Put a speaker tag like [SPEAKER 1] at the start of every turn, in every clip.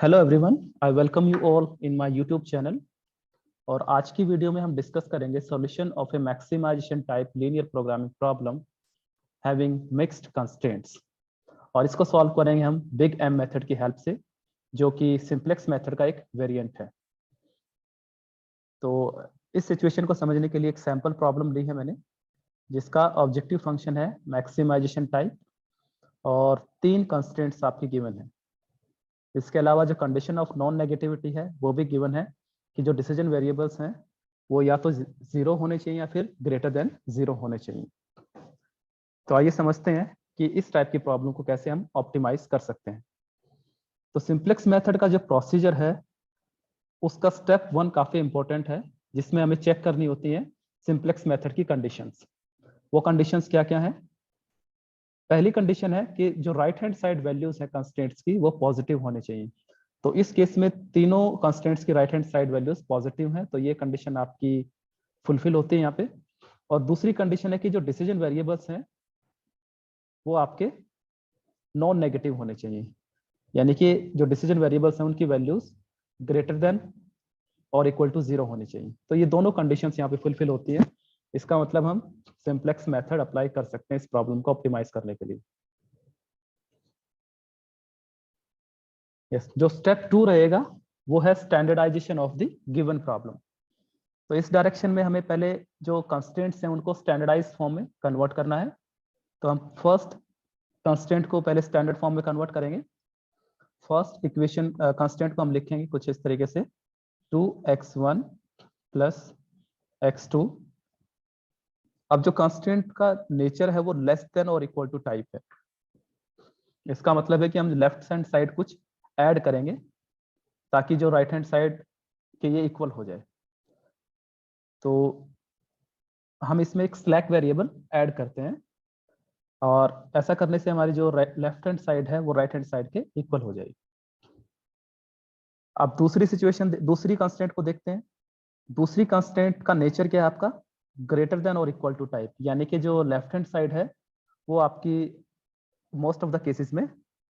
[SPEAKER 1] Hello everyone, I welcome you all in my YouTube channel. और आज की video में हम डिस्कस करेंगे solution of a maximisation type linear programming problem having mixed constraints. और इसको सॉल्व करेंगे हम बिग एम मेथड की हेल्प से, जो कि सिंप्लेक्स मेथड का एक वेरिएंट है। तो इस सिचुएशन को समझने के लिए एक सैम्पल प्रॉब्लम ली है मैंने, जिसका ऑब्जेक्टिव फंक्शन है मैक्सिमाइजेशन टाइप और 3 कंस्ट्रेंट्स आपकी गिवन है। इसके अलावा जो कंडीशन ऑफ नॉन नेगेटिविटी है वो भी गिवन है कि जो डिसीजन वेरिएबल्स हैं वो या तो 0 होने चाहिए या फिर ग्रेटर देन 0 होने चाहिए। तो आइए समझते हैं कि इस टाइप की प्रॉब्लम को कैसे हम ऑप्टिमाइज कर सकते हैं। तो सिंप्लेक्स मेथड का जो प्रोसीजर है उसका स्टेप 1 काफी इंपॉर्टेंट है, जिसमें हमें चेक करनी होती है सिंप्लेक्स मेथड की कंडीशंस। वो कंडीशंस क्या क्या है? पहली कंडीशन है कि जो राइट हैंड साइड वैल्यूज है कंस्ट्रेंट्स की वो पॉजिटिव होने चाहिए। तो इस केस में तीनों कंस्टेंट्स की right hand side values positive हैं, तो ये कंडीशन आपकी फुलफिल होती है यहाँ पे। और दूसरी कंडीशन है कि जो डिसीजन वेरिएबल्स हैं वो आपके नॉन नेगेटिव होने चाहिए, यानी कि जो डिसीजन वेरिएबल्स हैं उनकी वैल्यूज ग्रेटर देन और इक्वल टू 0 होनी चाहिए। तो ये दोनों कंडीशंस यहाँ पे फुलफिल होती है। इसका मतलब हम सिंप्लेक्स मेथड अप्लाई कर सकते हैं इस प्रॉब्लम को ऑप्टिमाइज करने के लिए। यस, जो स्टेप 2 रहेगा वो है standardisation of the given problem. तो इस डायरेक्शन में हमें पहले जो कंस्ट्रेंट्स हैं उनको स्टैंडर्डाइज फॉर्म में कन्वर्ट करना है। तो हम फर्स्ट कंस्ट्रेंट को पहले स्टैंडर्ड फॉर्म में कन्वर्ट करेंगे। फर्स्ट इक्वेशन कंस्ट्रेंट को हम लिखेंगे कुछ इस तरीके से 2x1 प्लस x2। अब जो कंस्ट्रेंट का नेचर है वो लेस देन और इक्वल टू टाइप है। इसका मतलब है कि हम लेफ्ट हैंड साइड कुछ ऐड करेंगे ताकि जो राइट हैंड साइड के ये इक्वल हो जाए। तो हम इसमें एक स्लैक वेरिएबल ऐड करते हैं और ऐसा करने से हमारी जो लेफ्ट हैंड साइड है वो राइट हैंड साइड के इक्वल हो जाएगी। अब दूसरी सिचुएशन, दूसरी कंस्टेंट को देखते हैं। दूसरी कंस्टेंट का नेचर क्या है आपका? ग्रेटर देन और इक्वल टू टाइप, यानी कि जो लेफ्ट हैंड साइड है वो आपकी मोस्ट ऑफ द केसेस में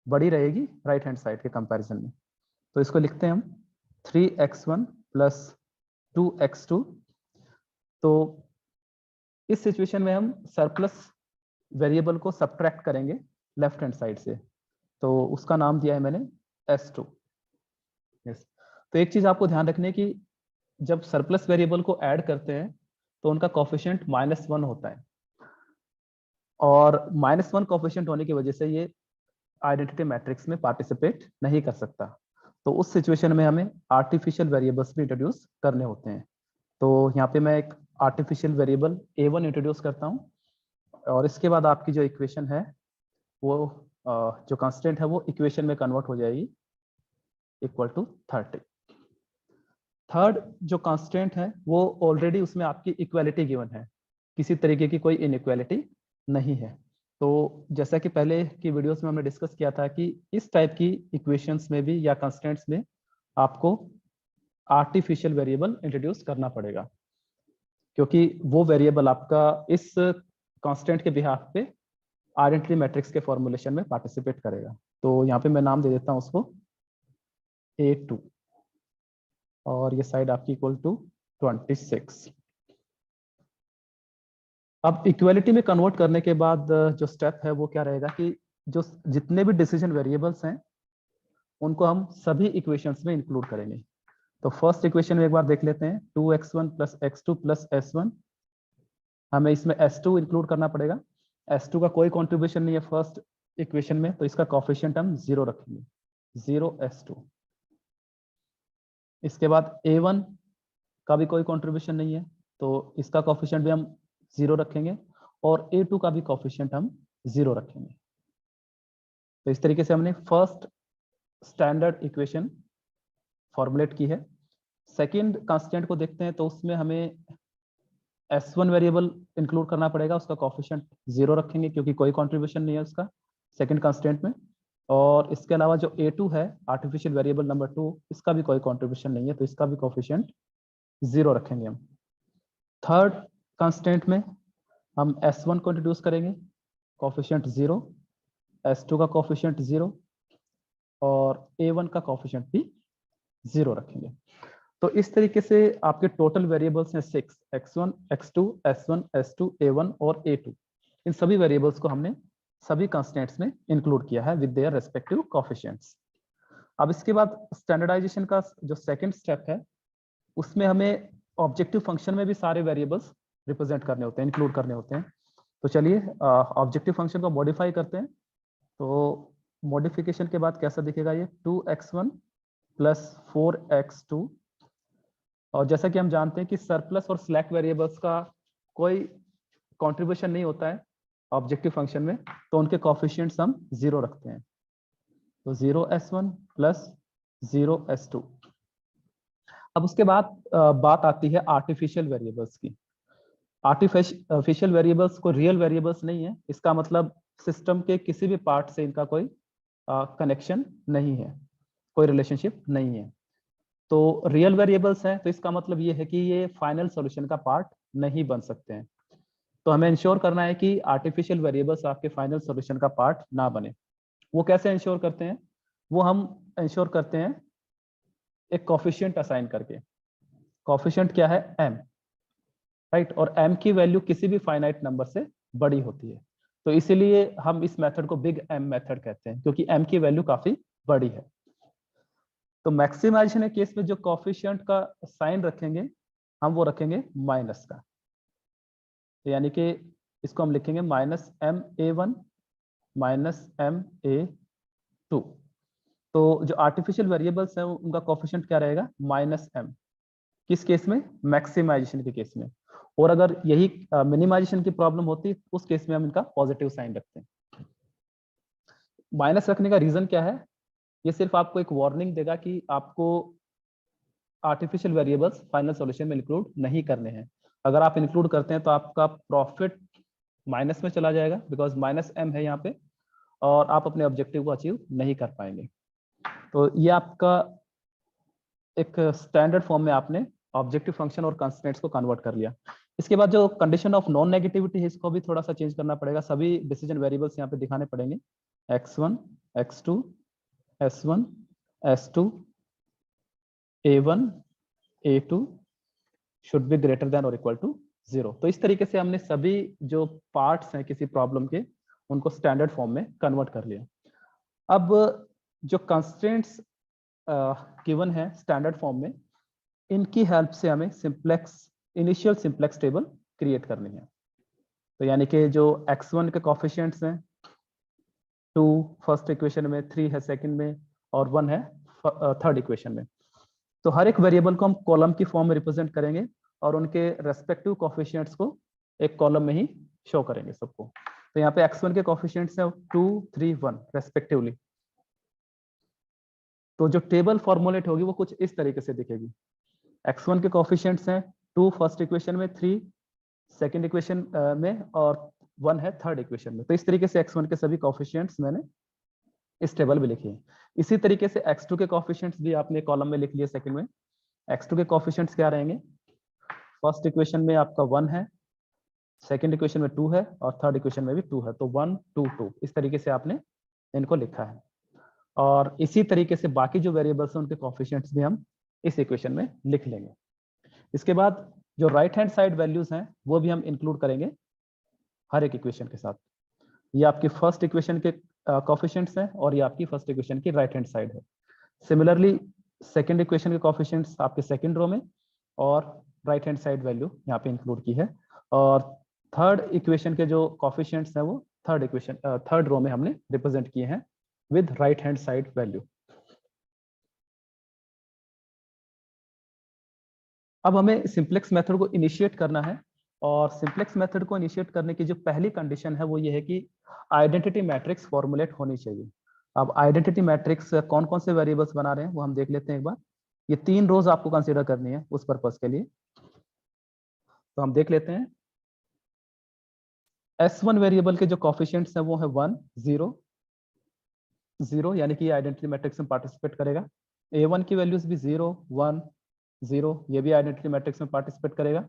[SPEAKER 1] बड़ी रहेगी राइट हैंड साइड के कंपैरिजन में। तो इसको लिखते हैं हम 3x1 प्लस 2x2। तो इस सिचुएशन में हम सरप्लस वेरिएबल को सब्ट्रैक्ट करेंगे लेफ्ट हैंड साइड से, तो उसका नाम दिया है मैंने S2। यस, तो एक चीज आपको ध्यान रखने की, जब सरप्लस वेरिएबल को ऐड करते हैं तो उनका कोफिशिएंट -1 होता है, और -1 कोफिशिएंट होने की वजह से ये आइडेंटिटी मैट्रिक्स में पार्टिसिपेट नहीं कर सकता। तो उस सिचुएशन में हमें आर्टिफिशियल वेरिएबल्स भी इंट्रोड्यूस करने होते हैं। तो यहाँ पे मैं एक आर्टिफिशियल वेरिएबल A1 इंट्रोड्यूस करता हूँ, और इसके बाद आपकी जो इक्वेशन है वो जो कांस्टेंट है वो इक्वेशन में कन्वर्ट हो जाएगी इक्वल टू 30। थर्ड जो कांस्टेंट है वो ऑलरेडी उसमें आपकी इक्वालिटी गिवन है, किसी तरीके की कोई इनइक्वालिटी नहीं है। तो जैसा कि पहले की वीडियोस में हमने डिस्कस किया था कि इस टाइप की इक्वेशंस में भी या कांस्टेंट्स में आपको आर्टिफिशियल वेरिएबल इंट्रोड्यूस करना पड़ेगा, क्योंकि वो वेरिएबल आपका इस कांस्टेंट के बिहाफ पे आइडेंटिटी मैट्रिक्स के फॉर्मुलेशन में पार्टिसिपेट करेगा। तो यहाँ पे मैं नाम दे देता हूँ उसको A2, और ये साइड आपकी इक्वल टू 26। अब इक्वालिटी में कन्वर्ट करने के बाद जो स्टेप है वो क्या रहेगा कि जो जितने भी डिसीजन वेरिएबल्स हैं उनको हम सभी इक्वेशंस में इंक्लूड करेंगे। तो फर्स्ट इक्वेशन में एक बार देख लेते हैं, 2x1 plus x2 plus S1। हमें इसमें S2 इंक्लूड करना पड़ेगा। S2 का कोई कॉन्ट्रीब्यूशन नहीं है फर्स्ट इक्वेशन में, तो इसका कॉफिशिएंट हम 0 रखेंगे, 0 S2। इसके बाद A1 का भी कोई कंट्रीब्यूशन नहीं है, तो इसका कॉफिशिएंट भी हम 0 रखेंगे, और A2 का भी कॉफिशिएंट हम 0 रखेंगे। तो इस तरीके से हमने फर्स्ट स्टैंडर्ड इक्वेशन फॉर्मुलेट की है। सेकंड कांस्टेंट को देखते हैं, तो उसमें हमें S1 वेरिएबल इंक्लूड करना पड़ेगा, उसका कॉफिशिएंट 0 रखेंगे क्योंकि कोई कंट्रीब्यूशन नहीं है उसका सेकंड कांस्टेंट में। और इसके अलावा जो A2 है आर्टिफिशियल वेरिएबल नंबर 2, इसका भी कोई कंट्रीब्यूशन नहीं है, तो इसका भी कॉफिशिएंट 0 रखेंगे हम। थर्ड कांस्टेंट में हम S1 को इंट्रोड्यूस करेंगे, कॉफिशिएंट 0, S2 का कॉफिशिएंट 0, और A1 का कोफिशिएंट भी 0 रखेंगे। तो इस तरीके से आपके टोटल वेरिएबल्स हैं 6, x1, x2, s1, s2, a1 और a2। इन सभी वेरिएबल्स को हमने सभी कंस्टेंट्स में इंक्लूड किया है विद देयर रेस्पेक्टिव कोफिशिएंट्स। अब इसके बाद स्टैंडर्डाइजेशन का जो सेकंड स्टेप है, उसमें हमें ऑब्जेक्टिव फंक्शन में भी सारे वेरिएबल्स रिप्रेजेंट करने होते हैं, इंक्लूड करने होते हैं। तो चलिए ऑब्जेक्टिव फंक्शन को मॉडिफाई करते हैं। तो मॉडिफिकेशन के बाद कैसा दिखेगा ये, 2x1 प्लस 4x2। और जैसा कि हम जानते हैं कि सरप्लस और स्लैक वेरिएबल्स का कोई कंट्रीब्यूशन नहीं होता है ऑब्जेक्टिव फंक्शन में, तो उनके कोफिशिएंट्स हम 0 रखते हैं। तो 0s1 प्लस 0s2। अब उसके बाद बात आती है आर्टिफिशियल वेरिएबल्स की। आर्टिफिशियल वेरिएबल्स को रियल वेरिएबल्स नहीं है, इसका मतलब सिस्टम के किसी भी पार्ट से इनका कोई कनेक्शन नहीं है, कोई रिलेशनशिप नहीं है। तो रियल वेरिएबल्स हैं, तो इसका मतलब ये है कि ये फाइनल सॉल्यूशन का पार्ट नहीं बन सकते हैं। तो हमें इंश्योर करना है कि आर्टिफिशियल वेरिएबल्स आपके फाइनल सॉल्यूशन का पार्ट ना बने। वो कैसे इंश्योर करते हैं? वो हम इंश्योर करते हैं एक कोफिशिएंट असाइन करके। कोफिशिएंट क्या है? m, right. और m की वैल्यू किसी भी फाइनाइट नंबर से बड़ी होती है, तो इसीलिए हम इस मेथड को बिग M मेथड कहते हैं, क्योंकि m की वैल्यू काफी बड़ी है। तो मैक्सिमाइजेशन के केस में जो कोफिशिएंट का साइन रखेंगे, हम वो रखेंगे माइनस का। तो यानी कि इसको हम लिखेंगे -ma1 -ma2। तो जो आर्टिफिशियल वेरिएबल्स हैं उनका कोफिशिएंट क्या रहेगा? -m। किस केस में? मैक्सिमाइजेशन के केस में। और अगर यही मिनिमाइजेशन की प्रॉब्लम होती उस केस में हम इनका पॉजिटिव साइन रखते हैं। माइनस रखने का रीजन क्या है? ये सिर्फ आपको एक वार्निंग देगा कि आपको आर्टिफिशियल वेरिएबल्स फाइनल सॉल्यूशन में इंक्लूड नहीं करने हैं। अगर आप इंक्लूड करते हैं तो आपका प्रॉफिट माइनस में चला जाएगा, बिकॉज -m है यहाँ पे, और आप अपने ऑब्जेक्टिव को अचीव नहीं कर पाएंगे। तो ये आपका एक स्टैंडर्ड फॉर्म में आपने ऑब्जेक्टिव फंक्शन और कंस्ट्रेंट्स को कन्वर्ट कर लिया। इसके बाद जो कंडीशन ऑफ नॉन नेगेटिविटी है, इसको भी थोड़ा सा चेंज करना पड़ेगा। सभी डिसीजन वेरिएबल्स यहाँ पे दिखाने पड़ेंगे। x1, x2, s1, s2, a1, a2 should be greater than और इक्वल टू 0। तो इस तरीके से हमने सभी जो पार्ट्स हैं किसी प्रॉब्लम के, उनको स्टैंडर्ड फॉर्म में कन्वर्ट कर लिया। अब जो कंस्ट्रेंट्स गिवन है स्टैंडर्ड फॉर्म में, इनकी हेल्प से हमें इनिशियल सिंप्लेक्स टेबल क्रिएट करनी है। तो यानी कि जो x1 के कोफिशिएंट्स हैं 2 फर्स्ट इक्वेशन में, 3 है सेकंड में, और 1 है थर्ड इक्वेशन में। तो हर एक वेरिएबल को हम कॉलम की फॉर्म में रिप्रेजेंट करेंगे और उनके रेस्पेक्टिव कोफिशिएंट्स को एक कॉलम में ही शो करेंगे सबको। तो यहाँ पे x1 के कोफिशिएंट्स हैं 2, 3, 1 रेस्पेक्टिवली। तो जो टेबल फॉर्मुलेट होगी वो कुछ इस तरीके से दिखेगी। x1 के कोफिशिएंट्स हैं 2 फर्स्ट इक्वेशन में, 3 सेकंड इक्वेशन में, और 1 है थर्ड इक्वेशन में। तो इस तरीके से x1 के सभी कोफिशिएंट्स मैंने इस टेबल में लिखे हैं। इसी तरीके से x2 के कोफिशिएंट्स भी आपने कॉलम में लिख लिए सेकंड में। x2 के कोफिशिएंट्स क्या रहेंगे? फर्स्ट इक्वेशन में आपका 1 है, सेकंड इक्वेशन में 2 है, और थर्ड इक्वेशन में भी 2 है। तो 1, 2, 2 इस तरीके से आपने इनको लिखा है। और इसी तरीके से बाकी जो वेरिएबल्स हैं उनके कोफिशिएंट्स भी हम इस इक्वेशन में लिख लेंगे। इसके बाद जो राइट हैंड साइड वैल्यूज हैं वो भी हम इंक्लूड करेंगे हर एक इक्वेशन के साथ। ये आपकी फर्स्ट इक्वेशन के कोफिशिएंट्स हैं और ये आपकी फर्स्ट इक्वेशन की राइट हैंड साइड है। सिमिलरली सेकंड इक्वेशन के कोफिशिएंट्स आपके सेकंड रो में, और राइट हैंड साइड वैल्यू यहाँ पे इंक्लूड की है। और थर्ड इक्वेशन के जो कोफिशिएंट्स हैं वो थर्ड रो में हमने रिप्रेजेंट किए हैं with right hand side value. अब हमें सिंप्लेक्स मेथड को इनिशिएट करना है, और सिंप्लेक्स मेथड को इनिशिएट करने की जो पहली कंडीशन है वो ये है कि आइडेंटिटी मैट्रिक्स फॉर्मुलेट होनी चाहिए। अब आइडेंटिटी मैट्रिक्स कौन कौन से वेरिएबल्स बना रहे हैं वो हम देख लेते हैं एक बार। ये 3 रोज आपको कंसीडर करनी है उस पर्पस के लिए। तो हम देख लेते हैं। S1 वेरिएबल के जो कोफिशिएंट्स हैं वो है 1, 0, 0, यानी कि आइडेंटिटी मैट्रिक्स में पार्टिसिपेट करेगा। A1 की वैल्यूज भी 0, 1, 0, ये भी आइडेंटिटी मैट्रिक्स में पार्टिसिपेट करेगा।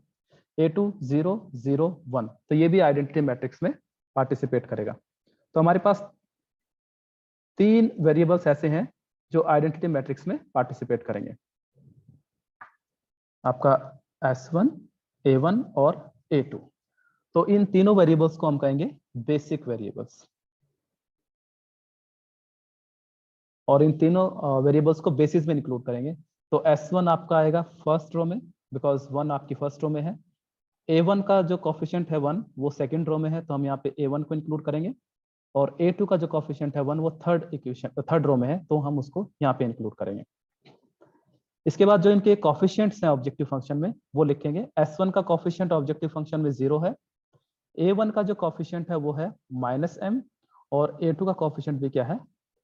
[SPEAKER 1] A2 0, 0, 1, तो ये भी आइडेंटिटी मैट्रिक्स में पार्टिसिपेट करेगा। तो हमारे पास 3 वेरिएबल्स ऐसे हैं जो आइडेंटिटी मैट्रिक्स में पार्टिसिपेट करेंगे, आपका S1, A1 और A2। तो इन तीनों वेरिएबल्स को हम कहेंगे बेसिक वेरिएबल्स, और इन तीनों वेरिएबल्स को बेसिस में इंक्लूड करेंगे। तो S1 आपका आएगा फर्स्ट रो में, बिकॉज 1 आपकी फर्स्ट रो में है। A1 का जो कोफिशिएंट है 1 वो सेकंड रो में है, तो हम यहाँ पे A1 को इंक्लूड करेंगे। और A2 का जो कोफिशिएंट है 1 वो थर्ड रो में है, तो हम उसको यहाँ पे इंक्लूड करेंगे। इसके बाद जो इनके कोफिशिएंट्स हैं ऑब्जेक्टिव फंक्शन में वो लिखेंगे। S1 का कोफिशिएंट ऑब्जेक्टिव फंक्शन में 0 है। A1 का जो कोफिशिएंट है वो है -m, और A2 का कोफिशिएंट भी क्या है,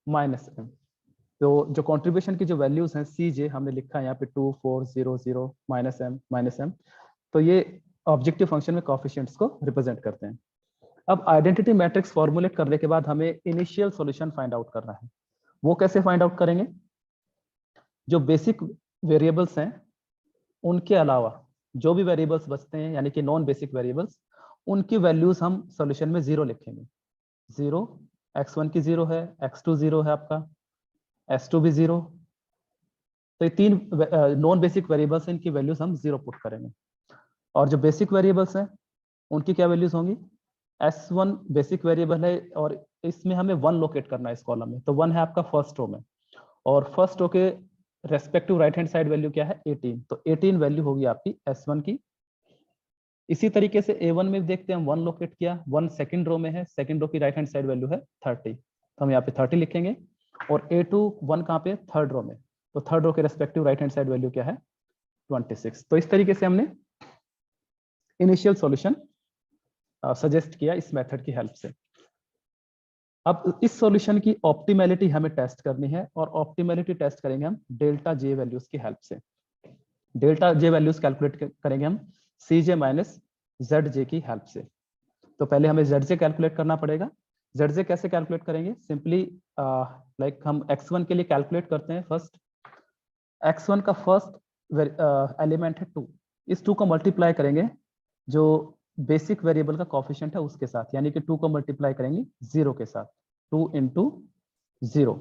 [SPEAKER 1] -m। तो जो कंट्रीब्यूशन की जो वैल्यूज हैं CJ हमने लिखा है यहाँ पे 2, 4, 0, 0, -m। तो ये ऑब्जेक्टिव फंक्शन में कोफिशिएंट्स को रिप्रेजेंट करते हैं। अब आइडेंटिटी मैट्रिक्स फॉर्मुलेट करने के बाद हमें इनिशियल सॉल्यूशन फाइंड आउट करना है। वो कैसे फाइंड आउट करेंगे? जो बेसिक वेरिएबल्स हैं उनके अलावा जो भी वेरिएबल्स बचते हैं, यानी कि नॉन बेसिक वेरिएबल्स, उनकी वैल्यूज हम सॉल्यूशन में 0 लिखेंगे। 0, x1 की 0 है, x2 0 है, आपका s2 भी 0। तो ये तीन नॉन बेसिक वेरिएबल्स हैं, इनकी वैल्यूज हम 0 पुट करेंगे। और जो बेसिक वेरिएबल्स हैं उनकी क्या वैल्यूज होंगी? S1 बेसिक वेरिएबल है और इसमें हमें 1 लोकेट करना है इस कॉलम में, तो 1 है आपका फर्स्ट रो में, और फर्स्ट रो के respective right hand side value क्या है? 18। तो 18 वैल्यू होगी आपकी S1 की। इसी तरीके से A1 में देखते हैं, हम 1 लोकेट किया, 1 सेकंड रो में है, सेकंड रो की राइट हैंड साइड वैल्यू है 30, तो हम यहाँ पे 30 लिखेंगे। और A2 1 कहाँ पे? थर्ड रो में, तो थर्ड रो के respective right hand side value क्या है? 26। तो इस तरीके से हमने इनिशियल सॉल्यूशन सजेस्ट किया इस मेथड की हेल्प से। अब इस सॉल्यूशन की ऑप्टिमैलिटी हमें टेस्ट करनी है, और ऑप्टिमैलिटी टेस्ट करेंगे हम डेल्टा जे वैल्यूज की हेल्प से। डेल्टा जे वैल्यूज कैलकुलेट करेंगे हम CJ माइनस ZJ की हेल्प से। तो पहले हमें ZJ कैलकुलेट करना पड़ेगा। ZJ कैसे कैलकुलेट करेंगे? सिंपली लाइक हम x1 के लिए कैलकुलेट करते हैं। फर्स्ट x1 का फर्स्ट एलिमेंट है 2, इस 2 को मल्टीप्लाई करेंगे जो बेसिक वेरिएबल का कोफिशिएंट है उसके साथ, यानी कि 2 को मल्टीप्लाई करेंगे 0 के साथ, 2 इंटू 0।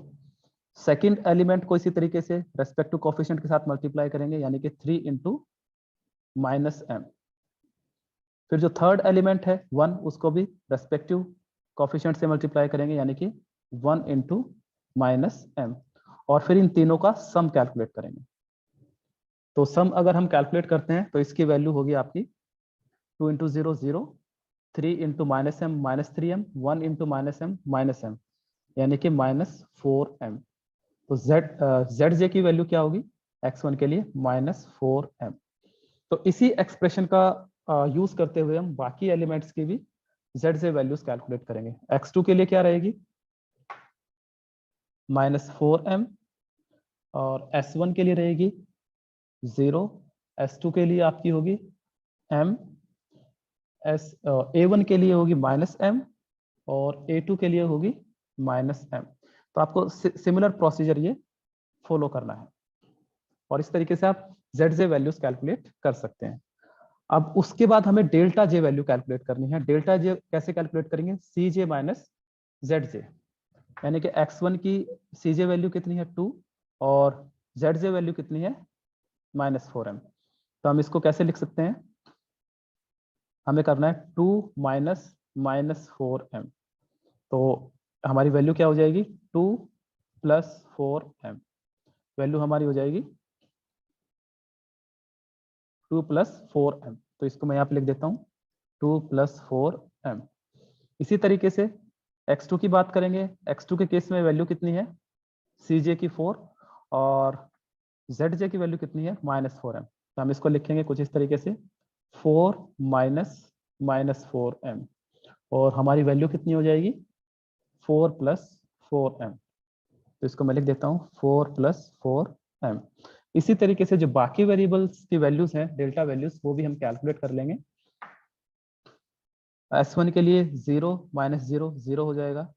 [SPEAKER 1] सेकेंड एलिमेंट को इसी तरीके से रेस्पेक्टिव कोफिशिएंट के साथ मल्टीप्लाई करेंगे, यानी कि 3 इंटू -m। फिर जो थर्ड एलिमेंट है 1, उसको भी रेस्पेक्टिव कोफिशिएंट से मल्टीप्लाई करेंगे, यानी कि 1 इंटू -m। और फिर इन तीनों का सम कैलकुलेट करेंगे। तो सम अगर हम कैलकुलेट करते हैं तो इसकी वैल्यू होगी आपकी 2 into 0 0, 3 into -m -3m, 1 into -m -m, यानी कि -4m। तो ZJ की वैल्यू क्या होगी x1 के लिए? -4m। तो इसी एक्सप्रेशन का यूज करते हुए हम बाकी एलिमेंट्स की भी ZJ वैल्यूज कैलकुलेट करेंगे। x2 के लिए क्या रहेगी? -4m, और S1 के लिए रहेगी 0, S2 के लिए आपकी होगी m, A1 के लिए होगी -m, और A2 के लिए होगी -m। तो आपको सिमिलर प्रोसीजर ये फॉलो करना है, और इस तरीके से आप ZJ वैल्यूज कैलकुलेट कर सकते हैं। अब उसके बाद हमें डेल्टा जे वैल्यू कैलकुलेट करनी है। डेल्टा जे कैसे कैलकुलेट करेंगे? CJ माइनस ZJ, यानी कि x1 की CJ वैल्यू कितनी है? 2, और ZJ वैल्यू कितनी है? -4m। तो हम इसको कैसे लिख सकते हैं? हमें करना है 2 माइनस -4m, तो हमारी वैल्यू क्या हो जाएगी? 2 + 4m। वैल्यू हमारी हो जाएगी 2 + 4m। तो इसको मैं यहाँ पे लिख देता हूँ 2 + 4m। इसी तरीके से x2 की बात करेंगे। x2 के केस में वैल्यू कितनी है? CJ की 4, और ZJ की वैल्यू कितनी है? -4m। तो हम इसको लिखेंगे कुछ इस तरीके से 4 - -4m, और हमारी वैल्यू कितनी हो जाएगी? 4 + 4m। तो इसको मैं लिख देता हूँ 4 + 4m। इसी तरीके से जो बाकी वेरिएबल्स की वैल्यूज हैं, डेल्टा वैल्यूज, वो भी हम कैलकुलेट कर लेंगे। S1 के लिए 0 - 0 0 हो जाएगा।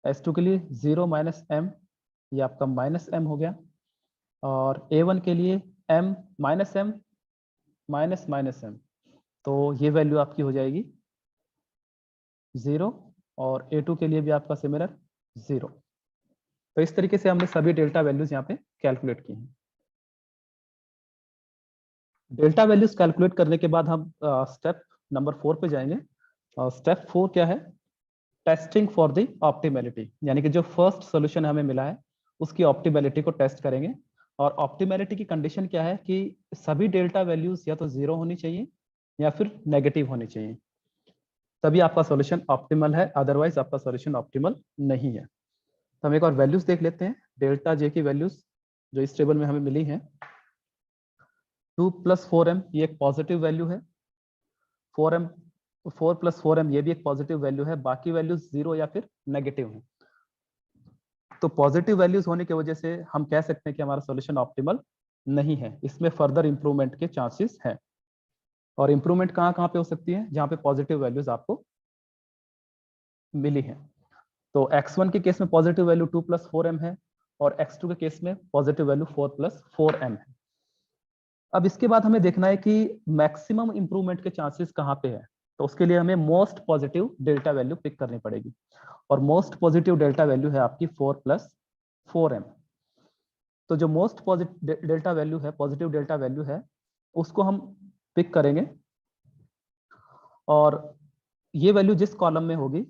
[SPEAKER 1] S2 के लिए 0 - m, ये आपका -m हो गया। और A1 के लिए m -m -m, तो ये वैल्यू आपकी हो जाएगी 0, और A2 के लिए भी आपका सिमिलर 0। तो इस तरीके से हमने सभी डेल्टा वैल्यूज यहाँ पे कैलकुलेट की हैं। डेल्टा वैल्यूज कैलकुलेट करने के बाद हम स्टेप नंबर 4 पे जाएंगे। स्टेप 4 क्या है? टेस्टिंग फॉर द ऑप्टिमैलिटी, यानी कि जो फर्स्ट सोल्यूशन हमें मिला है उसकी ऑप्टिमैलिटी को टेस्ट करेंगे। और ऑप्टिमैलिटी की कंडीशन क्या है कि सभी डेल्टा वैल्यूज या तो 0 होनी चाहिए या फिर नेगेटिव होनी चाहिए, तभी आपका सॉल्यूशन ऑप्टिमल है, अदरवाइज आपका सॉल्यूशन ऑप्टिमल नहीं है। तो हम एक और वैल्यूज देख लेते हैं, डेल्टा जे की वैल्यूज जो इस टेबल में हमें मिली हैं। 2 + 4m ये एक पॉजिटिव वैल्यू है, 4m 4 + 4m ये भी एक पॉजिटिव वैल्यू है, बाकी वैल्यूज 0 या फिर नेगेटिव है। तो पॉजिटिव वैल्यूज होने की वजह से हम कह सकते हैं कि हमारा सॉल्यूशन ऑप्टिमल नहीं है, इसमें फर्दर इंप्रूवमेंट के चांसेस हैं। और इंप्रूवमेंट कहाँ कहाँ पे हो सकती है? जहाँ पे पॉजिटिव वैल्यूज आपको मिली है। तो x1 के केस में पॉजिटिव वैल्यू 2 + 4m है और x2 के केस में पॉजिटिव वैल्यू 4 + 4m है। अब इसके बाद हमें देखना है कि मैक्सिमम इंप्रूवमेंट के चांसेस कहाँ पे है। तो उसके लिए हमें most positive delta value pick करनी पड़ेगी और मोस्ट पॉजिटिव डेल्टा वैल्यू है आपकी 4 + 4m। तो जो मोस्ट पॉजिटिव डेल्टा वैल्यू है, पॉजिटिव डेल्टा वैल्यू है, उसको हम पिक करेंगे और ये वैल्यू जिस कॉलम में होगी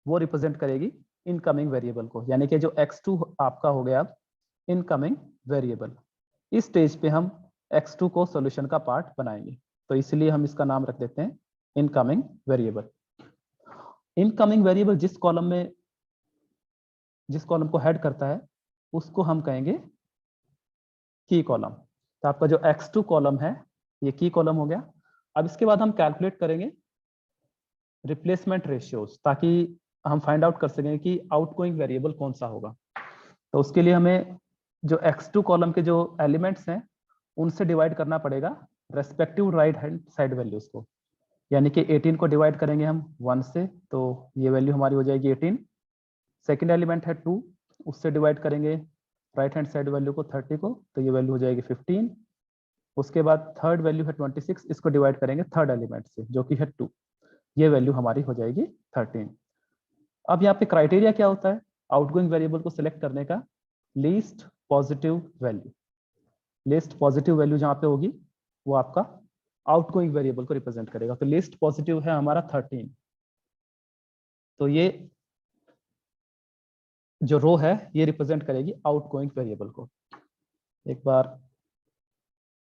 [SPEAKER 1] वो रिप्रेजेंट करेगी इनकमिंग वेरिएबल को, यानी कि जो x2 आपका हो गया इनकमिंग वेरिएबल। इस स्टेज पे हम x2 को सॉल्यूशन का पार्ट बनाएंगे, तो इसलिए हम इसका नाम रख देते हैं इनकमिंग वेरिएबल। इनकमिंग वेरिएबल जिस कॉलम को हेड करता है उसको हम कहेंगे की कॉलम। तो आपका जो x2 कॉलम है ये की कॉलम हो गया। अब इसके बाद हम कैलकुलेट करेंगे रिप्लेसमेंट रेशियोज, ताकि हम फाइंड आउट कर सकें कि आउटगोइंग वेरिएबल कौन सा होगा। तो उसके लिए हमें जो x2 कॉलम के जो एलिमेंट्स हैं उनसे डिवाइड करना पड़ेगा respective right hand side values को, यानी कि 18 को डिवाइड करेंगे हम 1 से, तो ये वैल्यू हमारी हो जाएगी 18। सेकेंड एलिमेंट है 2, उससे डिवाइड करेंगे राइट हैंड साइड वैल्यू को 30 को, तो ये वैल्यू हो जाएगी 15। उसके बाद थर्ड वैल्यू है 26, इसको डिवाइड करेंगे थर्ड एलिमेंट से जो कि है 2, ये वैल्यू हमारी हो जाएगी 13। अब यहाँ पे क्राइटेरिया क्या होता है आउटगोइंग वेरिएबल को सिलेक्ट करने का? Least positive value. Least positive value जहाँ पे होगी वो आपका आउटगोइंग वेरिएबल को रिप्रेजेंट करेगा। तो लीस्ट पॉजिटिव है हमारा 13, तो ये जो रो है ये रिप्रेजेंट करेगी आउटगोइंग वेरिएबल को। एक बार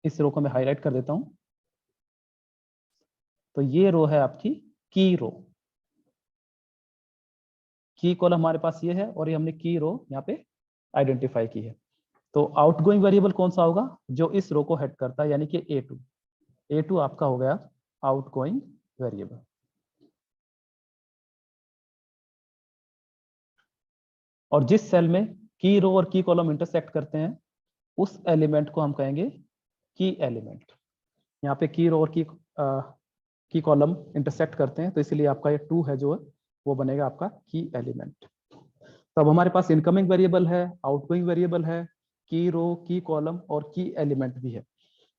[SPEAKER 1] इस रो को मैं हाईलाइट कर देता हूं। तो ये रो है आपकी की रो, की कॉलम हमारे पास ये है और ये हमने की रो यहाँ पे आइडेंटिफाई की है। तो आउटगोइंग वेरिएबल कौन सा होगा? जो इस रो को हेड करता है, यानी कि A2। A2 आपका हो गया आउटगोइंग वेरिएबल। और जिस सेल में की रो और की कॉलम इंटरसेक्ट करते हैं उस एलिमेंट को हम कहेंगे की एलिमेंट। यहाँ पे की रो और की कॉलम इंटरसेक्ट करते हैं, तो इसलिए आपका ये 2 है जो है वो बनेगा आपका की एलिमेंट। तो अब हमारे पास इनकमिंग वेरिएबल है, आउटगोइंग वेरिएबल है, की रो, की कॉलम और की एलिमेंट भी है।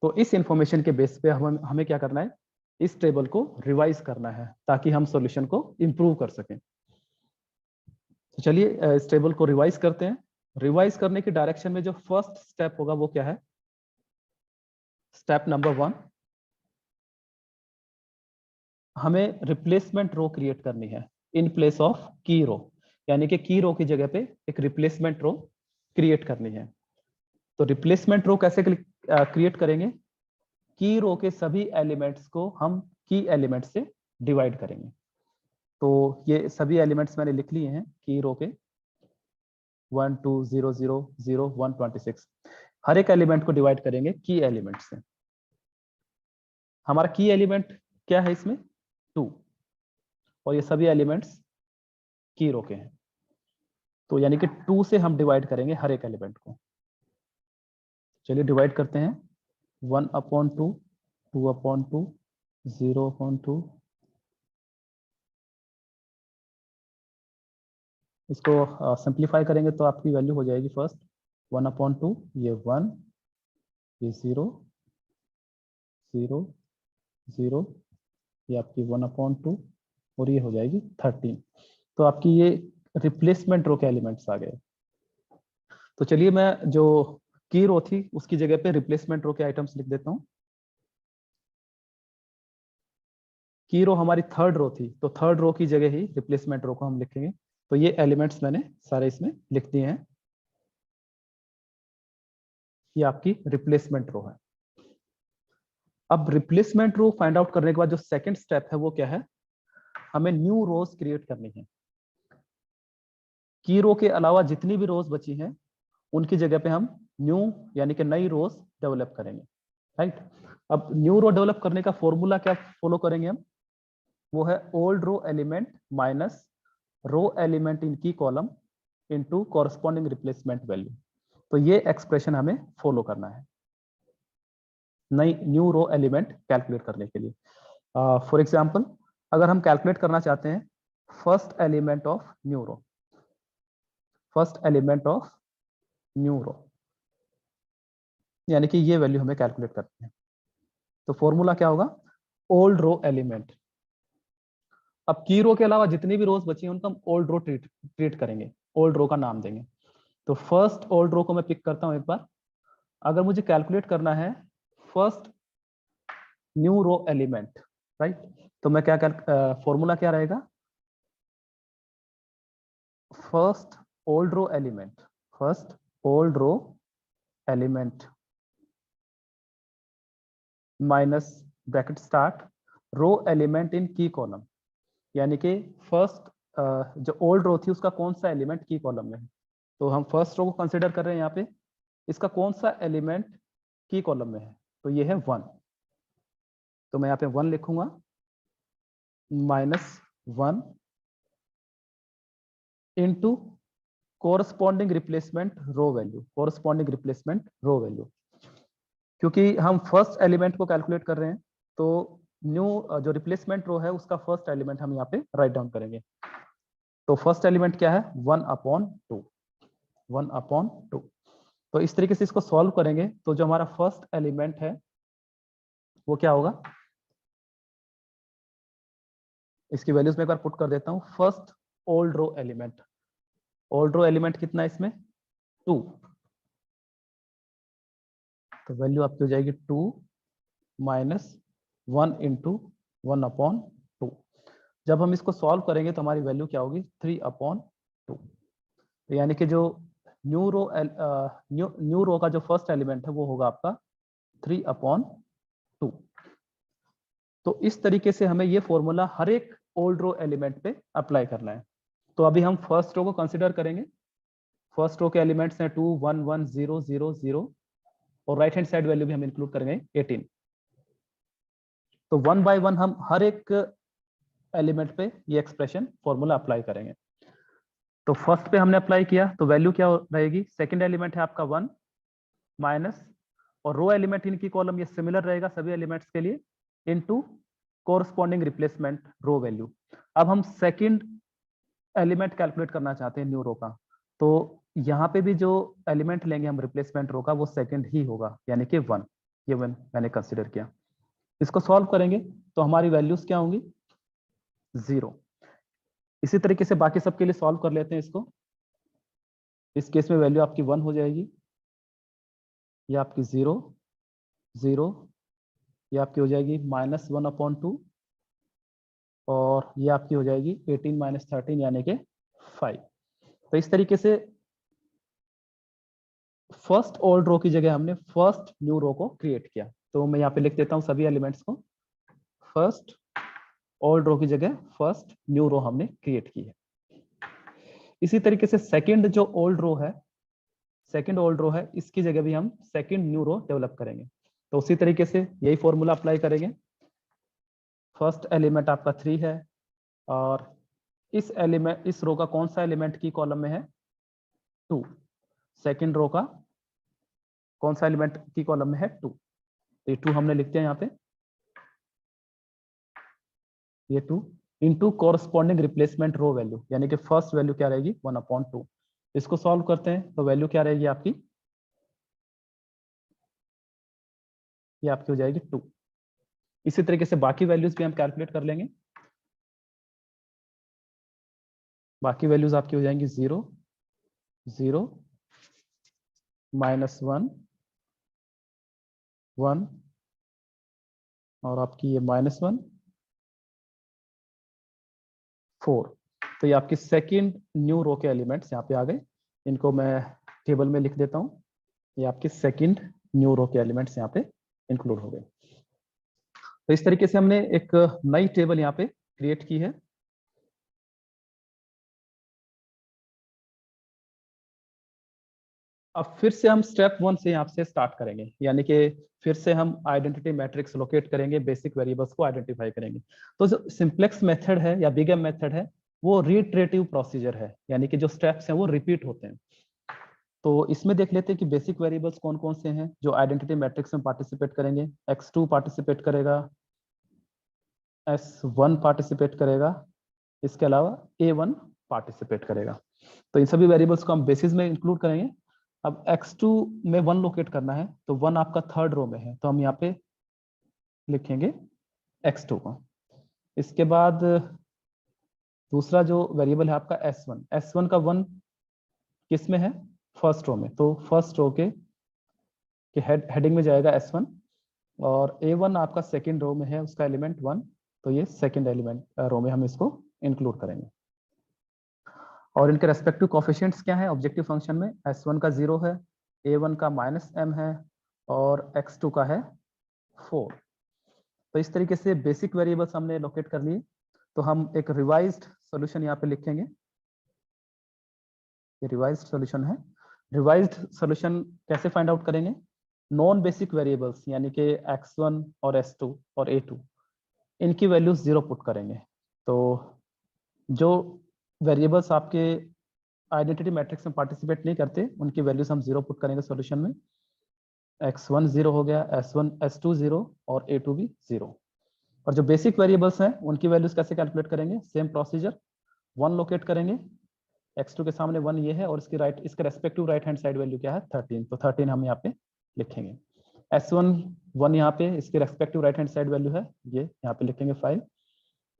[SPEAKER 1] तो इस इंफॉर्मेशन के बेस पे हमें क्या करना है? इस टेबल को रिवाइज करना है ताकि हम सॉल्यूशन को इंप्रूव कर सकें। तो चलिए इस टेबल को रिवाइज करते हैं। रिवाइज करने की डायरेक्शन में जो फर्स्ट स्टेप होगा वो क्या है? स्टेप नंबर 1, हमें रिप्लेसमेंट रो क्रिएट करनी है इन प्लेस ऑफ की रो, यानी कि की रो की जगह पे एक रिप्लेसमेंट रो क्रिएट करनी है। तो रिप्लेसमेंट रो कैसे क्रिएट करेंगे? की रो के सभी एलिमेंट्स को हम की एलिमेंट से डिवाइड करेंगे। तो ये सभी एलिमेंट्स मैंने लिख लिए हैं की रो के 1 2 0 0 0 1 26। हर एक एलिमेंट को डिवाइड करेंगे की एलिमेंट से। हमारा की एलिमेंट क्या है इसमें? 2, और ये सभी एलिमेंट्स की रो के हैं, तो यानी कि 2 से हम डिवाइड करेंगे हर एक एलिमेंट को। चलिए डिवाइड करते हैं। 1/2, 2/2, 0/2। इसको सिंप्लीफाई करेंगे तो आपकी वैल्यू हो जाएगी फर्स्ट 1/2, ये 1, ये 0 0 0, ये आपकी 1/2 और ये हो जाएगी 13। तो आपकी ये रिप्लेसमेंट रो के एलिमेंट्स आ गए। तो चलिए मैं जो की रो थी उसकी जगह पे रिप्लेसमेंट रो के आइटम्स लिख देता हूँ। की रो हमारी थर्ड रो थी, तो थर्ड रो की जगह ही रिप्लेसमेंट रो को हम लिखेंगे। तो ये एलिमेंट्स मैंने सारे इसमें लिख दिए हैं। ये आपकी रिप्लेसमेंट रो है। अब रिप्लेसमेंट रो फाइंड आउट करने के बाद जो सेकंड स्टेप है वो क्या है, हमें न्यू रोज क्रिएट करनी है। की रो के अलावा जितनी भी रोज बची हैं उनकी जगह पे हम न्यू यानी कि नई रोज डेवलप करेंगे, राइट। अब न्यू रो डेवलप करने का फॉर्मूला क्या फॉलो करेंगे हम, वो है old row element minus row element in key column into corresponding replacement value. तो ये एक्सप्रेशन हमें फॉलो करना है नई न्यू रो एलिमेंट कैलकुलेट करने के लिए। फॉर एग्जाम्पल अगर हम कैलकुलेट करना चाहते हैं first element of new row, first element of new row यानी कि ये वैल्यू हमें कैलकुलेट करनी है, तो फॉर्मूला क्या होगा, ओल्ड रो एलिमेंट। अब की रो के अलावा जितनी भी रोज बची हैं उनको हम ओल्ड रो ट्रीट करेंगे, ओल्ड रो का नाम देंगे। तो फर्स्ट ओल्ड रो को मैं पिक करता हूं एक बार। अगर मुझे कैलकुलेट करना है first new row element, right, तो मैं क्या फॉर्मूला क्या रहेगा, first old row element, first old row element minus bracket start row element in key column, यानी कि फर्स्ट जो ओल्ड रो थी उसका कौन सा एलिमेंट की कॉलम में है। तो हम फर्स्ट रो को कंसिडर कर रहे हैं यहाँ पे, इसका कौन सा एलिमेंट की कॉलम में है, तो ये है 1। तो मैं यहाँ पे 1 लिखूंगा -1 इनटू कोरस्पॉन्डिंग रिप्लेसमेंट रो वैल्यू, कोरस्पॉन्डिंग रिप्लेसमेंट रो वैल्यू। क्योंकि हम फर्स्ट एलिमेंट को कैलकुलेट कर रहे हैं तो न्यू जो रिप्लेसमेंट रो है उसका फर्स्ट एलिमेंट हम यहाँ पे राइट डाउन करेंगे। तो फर्स्ट एलिमेंट क्या है 1/2, 1/2। तो इस तरीके से इसको सॉल्व करेंगे तो जो हमारा फर्स्ट एलिमेंट है वो क्या होगा, इसकी वैल्यूज में एक बार पुट कर देता हूं। First old row element, old row element कितना है इसमें 2, तो वैल्यू आपकी हो जाएगी 2 माइनस 1 इंटू 1/2। जब हम इसको सॉल्व करेंगे तो हमारी वैल्यू क्या होगी 3/2। तो यानी कि जो न्यू रो न्यू रो का जो फर्स्ट एलिमेंट है वो होगा आपका 3/2। तो इस तरीके से हमें ये फॉर्मूला हर एक ओल्ड रो एलिमेंट पे अप्लाई करना है। तो अभी हम फर्स्ट रो को कंसिडर करेंगे। फर्स्ट रो के एलिमेंट्स हैं 2 1 1 0 0 0 और राइट हैंड साइड वैल्यू भी हम इंक्लूड करेंगे 18। तो 1 बाय 1 हम हर एक एलिमेंट पे ये एक्सप्रेशन फॉर्मूला अप्लाई करेंगे। तो फर्स्ट पे हमने अप्लाई किया तो वैल्यू क्या रहेगी, सेकंड एलिमेंट है आपका 1 माइनस और रो एलिमेंट इनकी कॉलम ये सिमिलर रहेगा सभी एलिमेंट्स के लिए इनटू कोरस्पॉन्डिंग रिप्लेसमेंट रो वैल्यू। अब हम सेकंड एलिमेंट कैलकुलेट करना चाहते हैं न्यू रो का, तो यहाँ पे भी जो एलिमेंट लेंगे हम रिप्लेसमेंट रो का वो सेकंड ही होगा यानी कि 1। ये मैंने कंसिडर किया। इसको सॉल्व करेंगे तो हमारी वैल्यूज क्या होंगी 0। इसी तरीके से बाकी सबके लिए सॉल्व कर लेते हैं इसको। इस केस में वैल्यू आपकी 1 हो जाएगी, ये आपकी 0 0, ये आपकी हो जाएगी -1/2 और ये आपकी हो जाएगी 18 - 13 यानी कि 5। तो इस तरीके से फर्स्ट ओल्ड रो की जगह हमने फर्स्ट न्यू रो को क्रिएट किया। तो मैं यहाँ पे लिख देता हूँ सभी एलिमेंट्स को, फर्स्ट ओल्ड रो की जगह फर्स्ट न्यू रो हमने क्रिएट की है। इसी तरीके से सेकंड जो ओल्ड रो है, सेकंड ओल्ड रो है, इसकी जगह भी हम सेकंड न्यू रो डेवलप करेंगे। तो उसी तरीके से यही फॉर्मूला अप्लाई करेंगे। फर्स्ट एलिमेंट आपका 3 है और इस रो का कौन सा एलिमेंट की कॉलम में है 2, सेकंड रो का कौन सा एलिमेंट की कॉलम में है 2, तो ये 2 हमने लिखते हैं यहाँ पे, ये 2 इंटू कॉरस्पॉन्डिंग रिप्लेसमेंट रो वैल्यू यानी कि फर्स्ट वैल्यू क्या रहेगी 1/2। इसको सॉल्व करते हैं तो वैल्यू क्या रहेगी आपकी, ये आपकी हो जाएगी 2। इसी तरीके से बाकी वैल्यूज भी हम कैलकुलेट कर लेंगे। बाकी वैल्यूज आपकी हो जाएंगी 0 0 -1 1 और आपकी ये -1 4। तो ये आपकी सेकंड न्यू रो के एलिमेंट्स यहाँ पे आ गए। इनको मैं टेबल में लिख देता हूँ। ये आपके सेकंड न्यू रो के एलिमेंट्स यहाँ पे इंक्लूड हो गए। तो इस तरीके से हमने एक नई टेबल यहाँ पे क्रिएट की है। अब फिर से हम स्टेप 1 से यहाँ से स्टार्ट करेंगे, यानी कि फिर से हम आइडेंटिटी मैट्रिक्स लोकेट करेंगे, बेसिक वेरिएबल्स को आइडेंटिफाई करेंगे। तो जो सिंप्लेक्स मेथड है या बिग एम मेथड है वो रिट्रेटिव प्रोसीजर है, यानी कि जो स्टेप्स हैं वो रिपीट होते हैं। तो इसमें देख लेते हैं कि बेसिक वेरिएबल्स कौन कौन से हैं जो आइडेंटिटी मैट्रिक्स में पार्टिसिपेट करेंगे। x2 पार्टिसिपेट करेगा, s1 पार्टिसिपेट करेगा, इसके अलावा a1 पार्टिसिपेट करेगा। तो इन सभी वेरिएबल्स को हम बेसिस में इंक्लूड करेंगे। अब x2 में 1 लोकेट करना है, तो 1 आपका थर्ड रो में है, तो हम यहाँ पे लिखेंगे x2 को। इसके बाद दूसरा जो वेरिएबल है आपका s1 का 1 किस में है? फर्स्ट रो में, तो फर्स्ट रो के हेडिंग में जाएगा s1, और a1 आपका सेकेंड रो में है, उसका एलिमेंट 1, तो ये सेकेंड एलिमेंट रो में हम इसको इंक्लूड करेंगे। और इनके रेस्पेक्टिव कोफिशिएंट्स क्या है ऑब्जेक्टिव फंक्शन में? s1 का 0 है, a1 का -m है, और x2 का है 4। तो इस तरीके से बेसिक वेरिएबल्स हमने लोकेट कर लिए। तो हम एक रिवाइज्ड सॉल्यूशन यहाँ पे लिखेंगे। ये रिवाइज्ड सॉल्यूशन है। रिवाइज्ड सॉल्यूशन कैसे फाइंड आउट करेंगे? नॉन बेसिक वेरिएबल्स यानी कि x1 और s2 और a2, इनकी वैल्यूज 0 पुट करेंगे। तो जो वेरिएबल्स आपके आइडेंटिटी मैट्रिक्स में पार्टिसिपेट नहीं करते उनकी वैल्यूज हम 0 पुट करेंगे सॉल्यूशन में। x1 0 हो गया, s2 0 और a2 भी 0। और जो बेसिक वेरिएबल्स हैं उनकी वैल्यूज कैसे कैलकुलेट करेंगे? सेम प्रोसीजर, 1 लोकेट करेंगे, x2 के सामने 1 ये है, और इसके respective right hand side value क्या है? 13, तो 13 हम यहाँ पे लिखेंगे। s1 1 यहाँ पे, इसके respective right hand side value है ये, यहाँ पे लिखेंगे 5।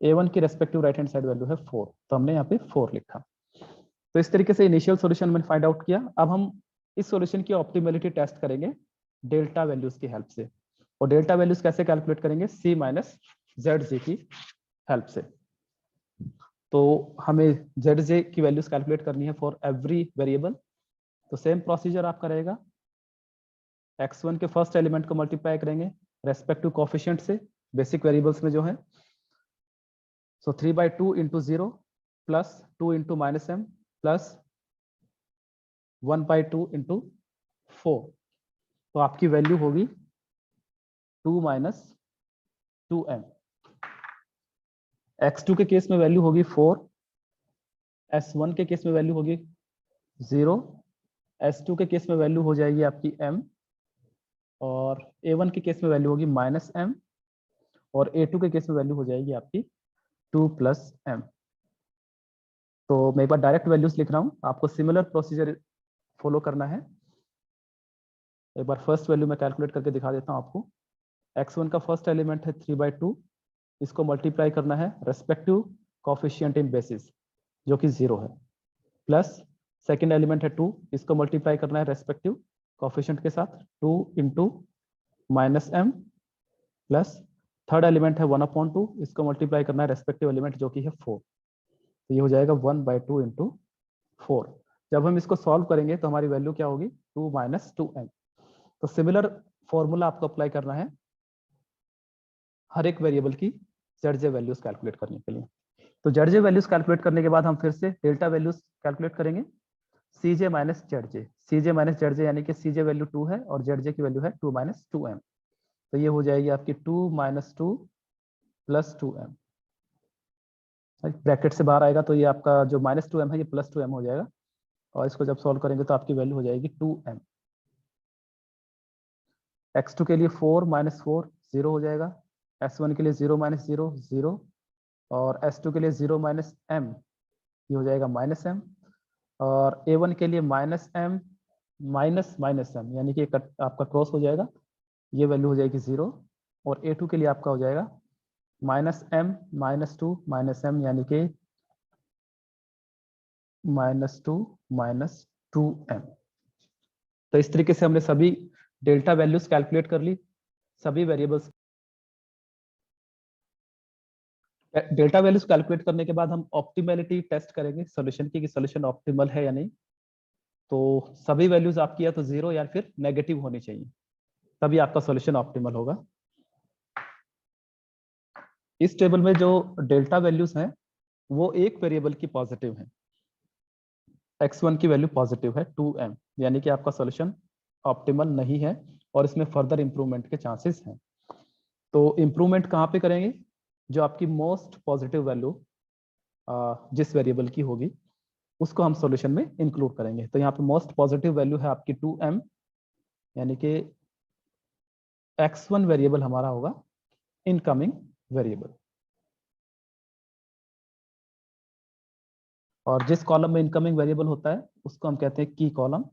[SPEAKER 1] a1 की respective right hand side value है 4, तो हमने यहाँ पे 4 लिखा। तो इस तरीके से इनिशियल सॉल्यूशन मैंने फाइंड आउट किया। अब हम इस सॉल्यूशन की ऑप्टिमलिटी टेस्ट करेंगे डेल्टा वैल्यूज की हेल्प से। और डेल्टा वैल्यूज कैसे कैलकुलेट करेंगे? c माइनस zj की हेल्प से। तो हमें zj की वैल्यूज कैलकुलेट करनी है फॉर एवरी वेरिएबल। तो सेम प्रोसीजर आपका रहेगा, x1 के फर्स्ट एलिमेंट को मल्टीप्लाई करेंगे रेस्पेक्टिव कोफिशिएंट से बेसिक वेरिएबल्स में जो है। सो 3/2 into 0 plus 2 into -m plus 1/2 into 4, तो आपकी वैल्यू होगी 2 माइनस 2m। x2 के केस में वैल्यू होगी 4, s1 के केस में वैल्यू होगी 0, s2 के केस में वैल्यू हो जाएगी आपकी m, और a1 के केस में वैल्यू होगी -m, और a2 के केस में वैल्यू हो जाएगी आपकी 2 प्लस m। तो मैं एक बार डायरेक्ट वैल्यूज लिख रहा हूँ, आपको सिमिलर प्रोसीजर फॉलो करना है। एक बार फर्स्ट वैल्यू मैं कैलकुलेट करके दिखा देता हूँ आपको। x1 का फर्स्ट एलिमेंट है 3/2, इसको मल्टीप्लाई करना है रेस्पेक्टिव कोफिशिएंट इन बेसिस जो कि 0 है, प्लस सेकेंड एलिमेंट है 2, इसको मल्टीप्लाई करना है रेस्पेक्टिव कोफिशिएंट के साथ 2 into -m, plus third element है 1/2, इसको मल्टीप्लाई करना है रेस्पेक्टिव एलिमेंट जो कि है 4। तो ये हो जाएगा 1/2 इंटू 4। जब हम इसको सॉल्व करेंगे तो हमारी वैल्यू क्या होगी? 2 माइनस 2m। तो सिमिलर फॉर्मूला आपको अप्लाई करना है हर एक वेरिएबल की zj वैल्यूज कैलकुलेट करने के लिए। तो zj वैल्यूज कैलकुलेट करने के बाद हम फिर से डेल्टा वैल्यूज कैलकुलेट करेंगे, cj minus zj। cj minus zj यानी कि cj वैल्यू 2 है और zj की वैल्यू है 2 माइनस 2m। तो ये हो जाएगी आपकी 2 माइनस 2 प्लस 2m। ब्रैकेट से बाहर आएगा तो ये आपका जो -2m है ये +2m हो जाएगा, और इसको जब सॉल्व करेंगे तो आपकी वैल्यू हो जाएगी 2m। x2 के लिए 4 माइनस 4 0 हो जाएगा, s1 के लिए 0 माइनस 0 0, और s2 के लिए 0 माइनस m, ये हो जाएगा -m, और a1 के लिए -m माइनस -m यानी कि आपका क्रॉस हो जाएगा, ये वैल्यू हो जाएगी 0, और a2 के लिए आपका हो जाएगा -m -2 -m यानी कि -2 -2m। तो इस तरीके से हमने सभी डेल्टा वैल्यूज कैलकुलेट कर ली, सभी वेरिएबल्स। डेल्टा वैल्यूज कैलकुलेट करने के बाद हम ऑप्टिमैलिटी टेस्ट करेंगे सॉल्यूशन की, कि सॉल्यूशन ऑप्टिमल है या नहीं। तो सभी वैल्यूज आपकी या तो 0 या फिर नेगेटिव होनी चाहिए, तभी आपका सॉल्यूशन ऑप्टिमल होगा। इस टेबल में जो डेल्टा वैल्यूज हैं वो एक वेरिएबल की पॉजिटिव है, x1 की वैल्यू पॉजिटिव है 2m, यानी कि आपका सॉल्यूशन ऑप्टिमल नहीं है और इसमें फर्दर इंप्रूवमेंट के चांसेस हैं। तो इंप्रूवमेंट कहाँ पे करेंगे? जो आपकी मोस्ट पॉजिटिव वैल्यू जिस वेरिएबल की होगी उसको हम सॉल्यूशन में इंक्लूड करेंगे। तो यहाँ पे मोस्ट पॉजिटिव वैल्यू है आपकी 2m, यानी कि x1 वेरिएबल हमारा होगा इनकमिंग वेरिएबल। और जिस कॉलम में इनकमिंग वेरिएबल होता है उसको हम कहते हैं की कॉलम।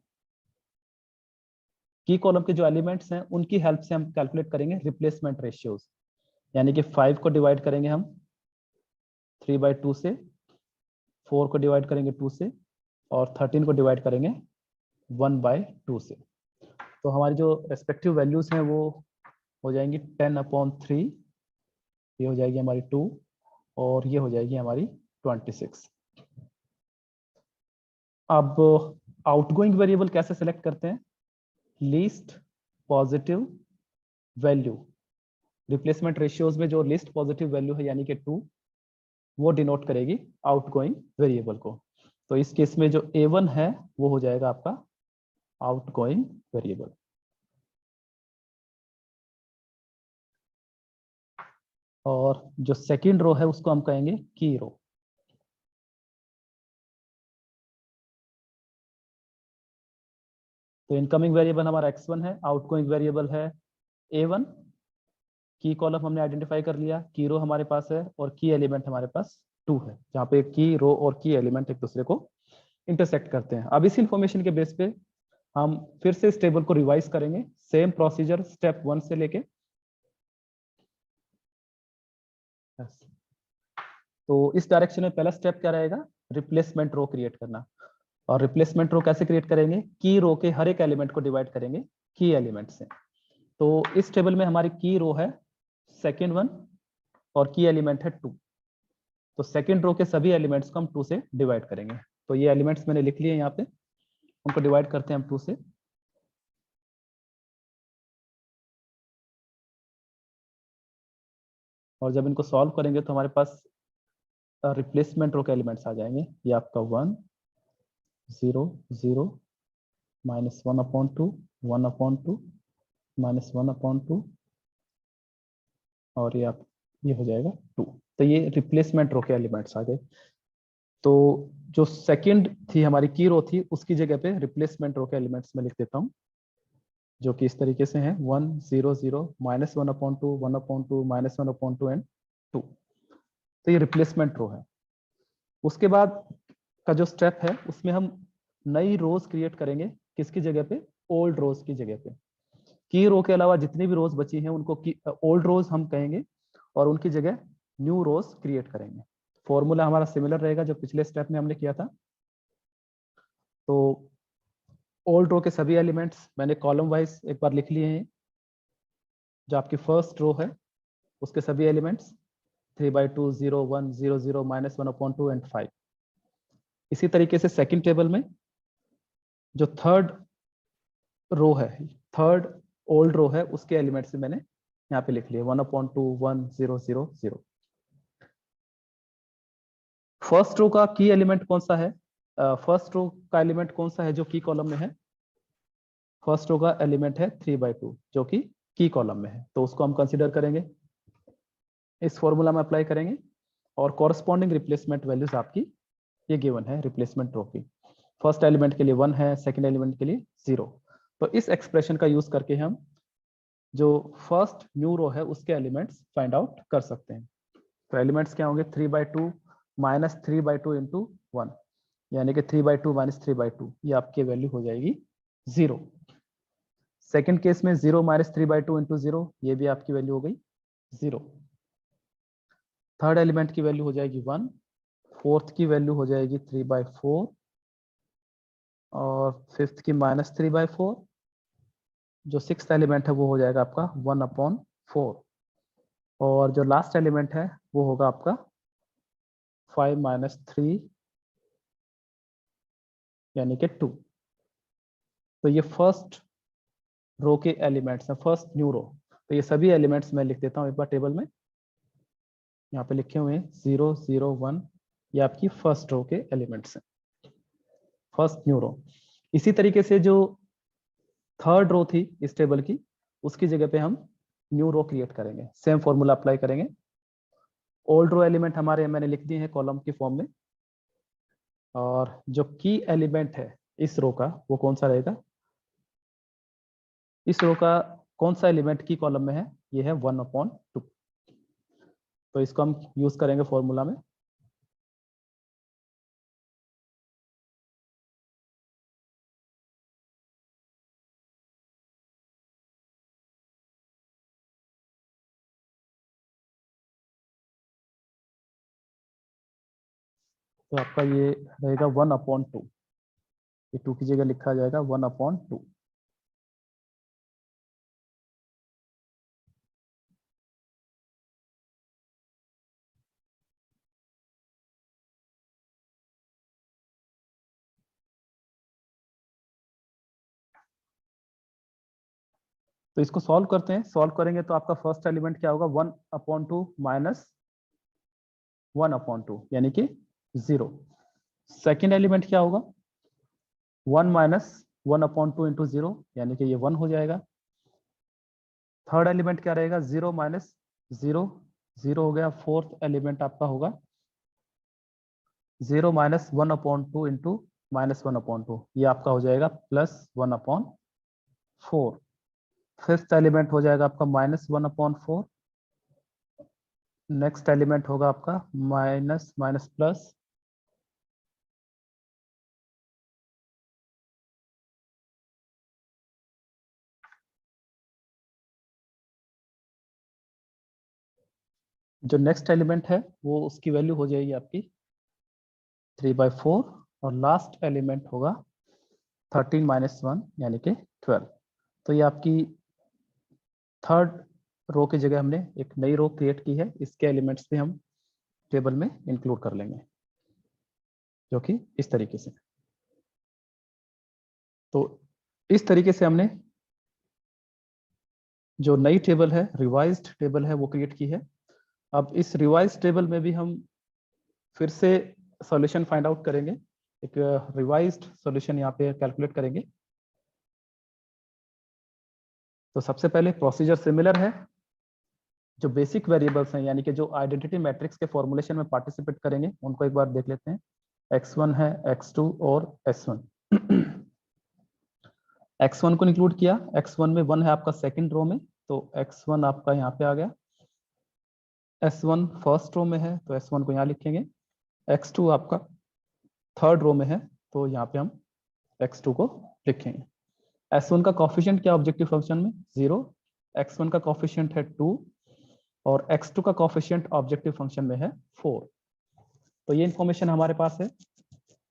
[SPEAKER 1] की कॉलम के जो एलिमेंट्स हैं उनकी हेल्प से हम कैलकुलेट करेंगे रिप्लेसमेंट रेशियोज, यानी कि 5 को डिवाइड करेंगे हम 3/2 से, 4 को डिवाइड करेंगे 2 से, और 13 को डिवाइड करेंगे 1/2 से। तो हमारी जो रेस्पेक्टिव वैल्यूज हैं वो हो जाएंगी 10/3, ये हो जाएगी हमारी 2, और ये हो जाएगी हमारी 26। अब आउटगोइंग वेरिएबल कैसे सेलेक्ट करते हैं? Least positive value, replacement ratios में जो लीस्ट पॉजिटिव वैल्यू है यानी कि 2, वो डिनोट करेगी आउटगोइंग वेरिएबल को। तो इस केस में जो A1 है वो हो जाएगा आपका आउटगोइंग वेरिएबल। और जो सेकंड रो है उसको हम कहेंगे की रो। तो इनकमिंग वेरिएबल हमारा x1 है, आउटगोइंग वेरिएबल है A1, की कॉलम हमने आइडेंटिफाई कर लिया, की रो हमारे पास है, और की एलिमेंट हमारे पास 2 है, जहाँ पे की रो और की एलिमेंट एक दूसरे को इंटरसेक्ट करते हैं। अब इस इंफॉर्मेशन के बेस पे हम फिर से इस टेबल को रिवाइज करेंगे, सेम प्रोसीजर स्टेप 1 से लेके। तो इस डायरेक्शन में पहला स्टेप क्या रहेगा? रिप्लेसमेंट रो क्रिएट करना। और रिप्लेसमेंट रो कैसे क्रिएट करेंगे? की रो के हर एक एलिमेंट को डिवाइड करेंगे की एलिमेंट से। तो इस टेबल में हमारी की रो है सेकेंड वन और की एलिमेंट है 2। तो सेकेंड रो के सभी एलिमेंट्स को हम 2 से डिवाइड करेंगे। तो ये एलिमेंट्स मैंने लिख लिए यहाँ पे, उनको डिवाइड करते हैं हम 2 से। और जब इनको सॉल्व करेंगे तो हमारे पास रिप्लेसमेंट रो के एलिमेंट्स आ जाएंगे। ये आपका 1 0 0 -1/2 1/2 -1/2 और ये हो जाएगा 2। तो ये रिप्लेसमेंट रो के एलिमेंट्स आ गए। तो जो सेकंड थी हमारी की रो थी उसकी जगह पे रिप्लेसमेंट रो के एलिमेंट्स में लिख देता हूँ, जो कि इस तरीके से हैं 1 0 0 -1/2 1/2 -1/2 एंड 2। तो ये रिप्लेसमेंट रो है। उसके बाद का जो स्टेप है उसमें हम नई रोज क्रिएट करेंगे, किसकी जगह पे? ओल्ड रोज की जगह पे। की रो के अलावा जितनी भी रोज बची हैं उनको ओल्ड रोज हम कहेंगे, और उनकी जगह न्यू रोज क्रिएट करेंगे। फॉर्मूला हमारा सिमिलर रहेगा जो पिछले स्टेप में हमने किया था। तो ओल्ड रो के सभी एलिमेंट्स मैंने कॉलम वाइज एक बार लिख लिए हैं। जो आपकी फर्स्ट रो है उसके सभी एलिमेंट्स 3/2 0 1 0 0 -1/2 एंड 5। इसी तरीके से सेकंड टेबल में जो थर्ड रो है, थर्ड ओल्ड रो है, उसके एलिमेंट्स मैंने यहाँ पे लिख लिए 1/2 1 0 0 0। फर्स्ट रो का की एलिमेंट कौन सा है? फर्स्ट रो का एलिमेंट कौन सा है जो की कॉलम में है? फर्स्ट रो का एलिमेंट है 3/2 जो कि की कॉलम में है, तो उसको हम कंसिडर करेंगे, इस फॉर्मूला में अप्लाई करेंगे। और कॉरस्पॉन्डिंग रिप्लेसमेंट वैल्यूज आपकी ये गिवन है रिप्लेसमेंट रो की। फर्स्ट एलिमेंट के लिए 1 है, सेकेंड एलिमेंट के लिए 0। तो इस एक्सप्रेशन का यूज करके हम जो फर्स्ट न्यू रो है उसके एलिमेंट्स फाइंड आउट कर सकते हैं। तो एलिमेंट्स क्या होंगे? 3/2 -3/2 इंटू 1, यानी कि 3/2 -3/2, ये आपकी वैल्यू हो जाएगी 0। सेकेंड केस में 0 -3/2 इंटू 0, ये भी आपकी वैल्यू हो गई 0। थर्ड एलिमेंट की वैल्यू हो जाएगी 1, फोर्थ की वैल्यू हो जाएगी 3/4, और फिफ्थ की -3/4, जो सिक्स्थ एलिमेंट है वो हो जाएगा आपका 1/4, और जो लास्ट एलिमेंट है वो होगा आपका 5 - 3 यानी कि 2। तो ये फर्स्ट रो के एलिमेंट्स हैं, फर्स्ट न्यू रो। तो ये सभी एलिमेंट्स मैं लिख देता हूँ एक बार टेबल में। यहाँ पे लिखे हुए हैं 0 0 1, ये आपकी फर्स्ट रो के एलिमेंट्स हैं, फर्स्ट न्यू रो। इसी तरीके से जो थर्ड रो थी इस टेबल की, उसकी जगह पे हम न्यू रो क्रिएट करेंगे, सेम फॉर्मूला अप्लाई करेंगे। ओल्ड रो एलिमेंट हमारे मैंने लिख दिए हैं कॉलम की फॉर्म में, और जो की एलिमेंट है इस रो का वो कौन सा रहेगा, इस रो का कौन सा एलिमेंट की कॉलम में है, ये है 1/2। तो इसको हम यूज करेंगे फॉर्मूला में। तो आपका ये रहेगा 1/2, ये 2 की जगह लिखा जाएगा 1/2। तो इसको सॉल्व करते हैं, सॉल्व करेंगे तो आपका फर्स्ट एलिमेंट क्या होगा, 1/2 माइनस 1/2 यानी कि 0। सेकेंड एलिमेंट क्या होगा, 1 माइनस 1/2 इंटू 0 यानी कि ये 1 हो जाएगा। थर्ड एलिमेंट क्या रहेगा, 0 माइनस 0, 0 हो गया। फोर्थ एलिमेंट आपका होगा 0 माइनस 1/2 इंटू -1/2, ये आपका हो जाएगा +1/4। फिफ्थ एलिमेंट हो जाएगा आपका -1/4। नेक्स्ट एलिमेंट होगा आपका माइनस माइनस प्लस, जो नेक्स्ट एलिमेंट है वो उसकी वैल्यू हो जाएगी आपकी 3/4, और लास्ट एलिमेंट होगा 13 - 1 यानी कि 12। तो ये आपकी थर्ड रो की जगह हमने एक नई रो क्रिएट की है, इसके एलिमेंट्स भी हम टेबल में इंक्लूड कर लेंगे, जो कि इस तरीके से। तो इस तरीके से हमने जो नई टेबल है, रिवाइज्ड टेबल है, वो क्रिएट की है। अब इस रिवाइज टेबल में भी हम फिर से सॉल्यूशन फाइंड आउट करेंगे, एक रिवाइज्ड सॉल्यूशन यहाँ पे कैलकुलेट करेंगे। तो सबसे पहले प्रोसीजर सिमिलर है, जो बेसिक वेरिएबल्स हैं यानी कि जो आइडेंटिटी मैट्रिक्स के फॉर्मुलेशन में पार्टिसिपेट करेंगे उनको एक बार देख लेते हैं। x1 है, x2 और s1। x1 को इंक्लूड किया, x1 में 1 है आपका सेकंड रो में, तो x1 आपका यहाँ पे आ गया। s1 फर्स्ट रो में है तो s1 को यहाँ लिखेंगे। x2 आपका थर्ड रो में है तो यहाँ पे हम x2 को लिखेंगे। s1 का कॉफिशिएंट क्या ऑब्जेक्टिव फंक्शन में, 0। x1 का कॉफिशिएंट है 2, और x2 का कॉफिशिएंट ऑब्जेक्टिव फंक्शन में है 4। तो ये इंफॉर्मेशन हमारे पास है।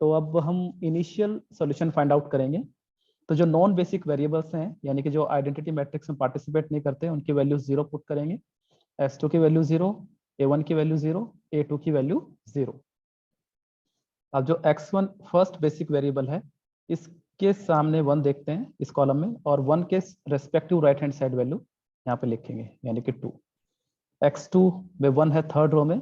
[SPEAKER 1] तो अब हम इनिशियल सॉल्यूशन फाइंड आउट करेंगे। तो जो नॉन बेसिक वेरिएबल्स हैं यानी कि जो आइडेंटिटी मैट्रिक्स में पार्टिसिपेट नहीं करते, उनकी वैल्यू 0 पुट करेंगे। s2 की वैल्यू 0, a1 की वैल्यू 0, a2 की वैल्यू 0। अब जो x1 फर्स्ट बेसिक वेरिएबल है, इसके सामने 1 देखते हैं इस कॉलम में, और 1 के respective right hand side value यहाँ पे लिखेंगे यानी कि 2। x2 में 1 है थर्ड रो में,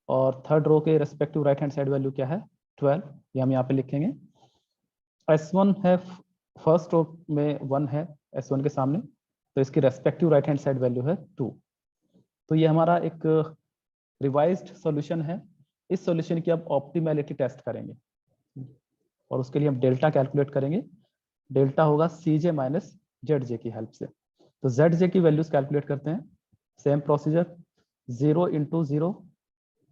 [SPEAKER 1] और थर्ड रो के respective right hand side value क्या है, 12, ये हम यहाँ पे लिखेंगे। s1 है फर्स्ट रो में 1 है s1 के सामने, तो इसकी respective right hand side value है 2। तो ये हमारा एक रिवाइज्ड सॉल्यूशन है। इस सॉल्यूशन की अब ऑप्टिमैलिटी टेस्ट करेंगे, और उसके लिए हम डेल्टा कैलकुलेट करेंगे। डेल्टा होगा CJ माइनस ZJ की हेल्प से। तो ZJ की वैल्यूज कैलकुलेट करते हैं, same procedure. 0 into 0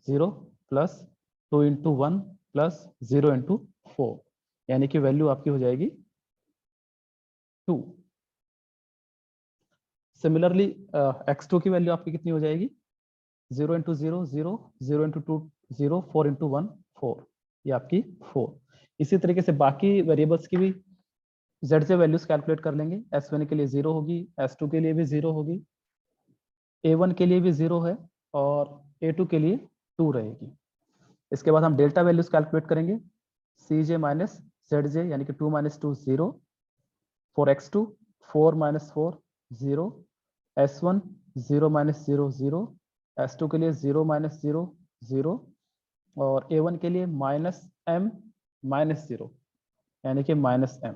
[SPEAKER 1] 0 plus 2 into 1 plus 0 into 4, यानी कि वैल्यू आपकी हो जाएगी 2। सिमिलरली x2 की वैल्यू आपकी कितनी हो जाएगी, 0 इंटू 0 0, 0 इंटू 2 0, 4 इंटू 1 4, ये आपकी 4। इसी तरीके से बाकी वेरिएबल्स की भी ZJ वैल्यूज कैलकुलेट कर लेंगे। S1 के लिए 0 होगी, S2 के लिए भी 0 होगी, A1 के लिए भी 0 है और A2 के लिए 2 रहेगी। इसके बाद हम डेल्टा वैल्यूज कैलकुलेट करेंगे। CJ माइनस ZJ यानी कि 2 minus 2 0, for X2 4 minus 4 0, S1 0 minus 0 0, S2 के लिए 0 माइनस 0 0 और A1 के लिए माइनस M माइनस 0 यानी कि माइनस M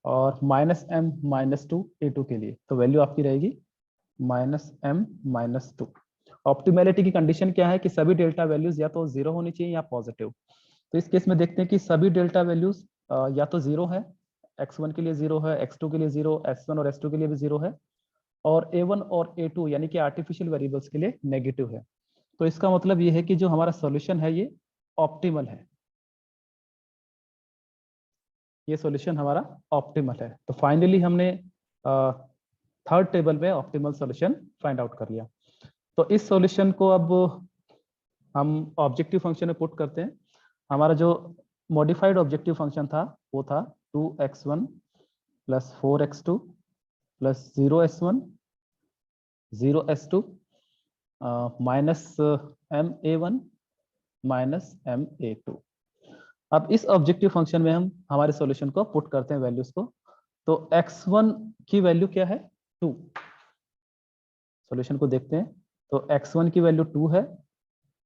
[SPEAKER 1] और माइनस M माइनस 2 A2 के लिए, तो वैल्यू आपकी रहेगी माइनस M माइनस 2। ऑप्टिमैलिटी की कंडीशन क्या है कि सभी डेल्टा वैल्यूज या तो 0 होनी चाहिए या पॉजिटिव। तो इस केस में देखते हैं कि सभी डेल्टा वैल्यूज या तो 0 है, X1 के लिए 0 है, X2 के लिए 0, S1 और S2 के लिए भी 0 है और A1 और A2 यानी कि आर्टिफिशियल वेरिएबल्स के लिए नेगेटिव है। तो इसका मतलब ये है कि जो हमारा सॉल्यूशन है ये ऑप्टिमल है, ये सॉल्यूशन हमारा ऑप्टिमल है। तो फाइनली हमने थर्ड टेबल में ऑप्टिमल सॉल्यूशन फाइंड आउट कर लिया। तो इस सॉल्यूशन को अब हम ऑब्जेक्टिव फंक्शन में पुट करते हैं। हमारा जो मॉडिफाइड ऑब्जेक्टिव फंक्शन था वो था 2x1 plus 4x2 plus 0s1 0s2 minus ma1 minus ma2। अब इस ऑब्जेक्टिव फंक्शन में हम हमारे सॉल्यूशन को पुट करते हैं वैल्यूज को। तो x1 की वैल्यू क्या है 2, सॉल्यूशन को देखते हैं। तो x1 की वैल्यू 2 है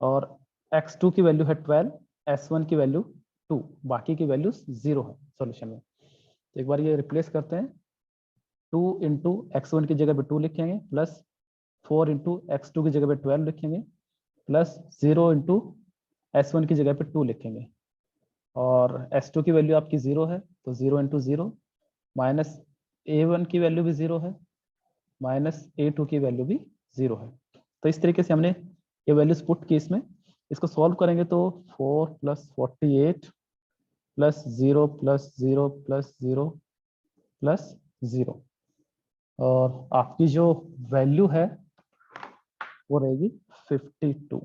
[SPEAKER 1] और x2 की वैल्यू है 12, s1 की वैल्यू 2, बाकी की वैल्यू 0 है सॉल्यूशन में। तो एक बार ये रिप्लेस करते हैं, 2 इंटू x1 की जगह पे 2 लिखेंगे प्लस 4 इंटू x2 की जगह पे 12 लिखेंगे प्लस 0 इंटू s1 की जगह पे 2 लिखेंगे और s2 की वैल्यू आपकी 0 है तो 0 इंटू 0 माइनस a1 की वैल्यू भी 0 है माइनस a2 की वैल्यू भी 0 है। तो इस तरीके से हमने ये वैल्यूज पुट की इसमें। इसको सॉल्व करेंगे तो 4 plus 48 plus 0 plus 0 plus 0 plus 0 और आपकी जो वैल्यू है वो रहेगी 52,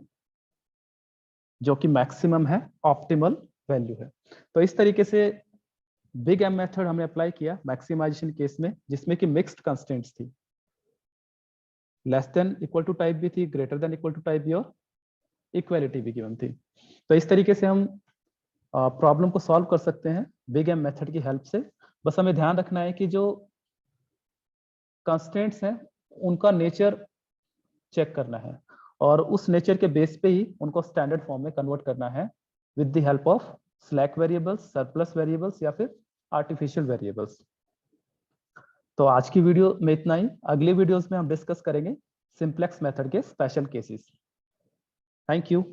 [SPEAKER 1] जो कि मैक्सिमम है, ऑप्टिमल वैल्यू है। तो इस तरीके से बिग एम मेथड हमने अप्लाई किया मैक्सिमाइजेशन केस में, जिसमें कि मिक्स्ड कंस्ट्रेंट्स थी, less than equal to type भी थी, greater than equal to type भी और इक्वालिटी भी गिवन थी। तो इस तरीके से हम प्रॉब्लम को सॉल्व कर सकते हैं बिग एम मेथड की हेल्प से। बस हमें ध्यान रखना है कि जो कंस्ट्रेंट्स हैं उनका नेचर चेक करना है और उस नेचर के बेस पे ही उनको स्टैंडर्ड फॉर्म में कन्वर्ट करना है with the help of slack variables, surplus variables या फिर आर्टिफिशियल वेरिएबल्स। तो आज की वीडियो में इतना ही। अगले वीडियोस में हम डिस्कस करेंगे सिंप्लेक्स मेथड के स्पेशल केसेस। Thank you.